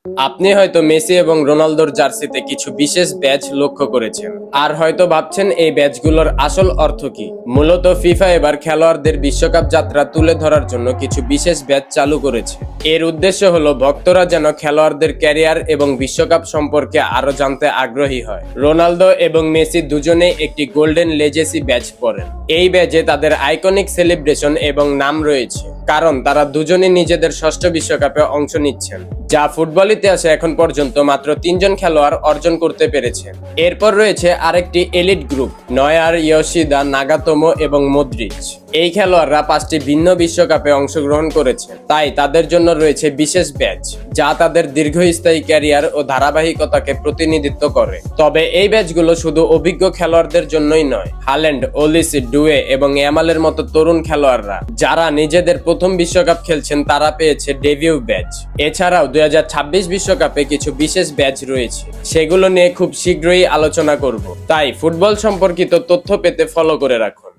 আপনি হয়তো মেসি এবং রোনালদোর জার্সিতে কিছু বিশেষ ব্যাজ লক্ষ্য করেছেন, আর হয়তো ভাবছেন এই ব্যাজগুলোর আসল অর্থ কি। মূলত ফিফা এবার খেলোয়াড়দের বিশ্বকাপ যাত্রা তুলে ধরার জন্য কিছু বিশেষ ব্যাজ চালু করেছে। এর উদ্দেশ্য হলো ভক্তরা যেন খেলোয়াড়দের ক্যারিয়ার এবং বিশ্বকাপ সম্পর্কে আরো জানতে আগ্রহী হয়। রোনালদো এবং মেসি দুজনেই একটি গোল্ডেন লেজেসি ব্যাজ পরেন। এই ব্যাজে তাদের আইকনিক সেলিব্রেশন এবং নাম রয়েছে, কারণ তারা দুজনই নিজেদের ষষ্ঠ বিশ্বকাপে অংশ নিচ্ছেন, যা ফুটবল ইতিহাসে এখন পর্যন্ত মাত্র 3জন খেলোয়াড় অর্জন করতে পেরেছেন। এরপর রয়েছে আরেকটি elite group, Neuer, Yoshida, Nagatomo এবং মদ্রিচ। এই খেলোয়াড়রা 5টি ভিন্ন বিশ্বকাপে অংশগ্রহণ করেছেন, তাই তাদের জন্য রয়েছে বিশেষ ব্যাজ, যা তাদের দীর্ঘস্থায়ী ক্যারিয়ার ও ধারাবাহিকতাকে প্রতিনিধিত্ব করে। তবে এই ব্যাজগুলো শুধু অভিজ্ঞ খেলোয়াড়দের জন্যই নয়। হাল্যান্ড, ওলিসি, ডুয়ে এবং ইয়ামালের মতো তরুণ খেলোয়াড়রা যারা নিজেদের প্রথম বিশ্বকাপ খেলছেন তারা পেয়েছে ডেবিউ ব্যাজ। এছাড়াও 2026 বিশ্বকাপে কিছু বিশেষ ব্যাজ রয়েছে, সেগুলো নিয়ে খুব শীঘ্রই আলোচনা করব। তাই ফুটবল সম্পর্কিত তথ্য পেতে ফলো করে রাখুন।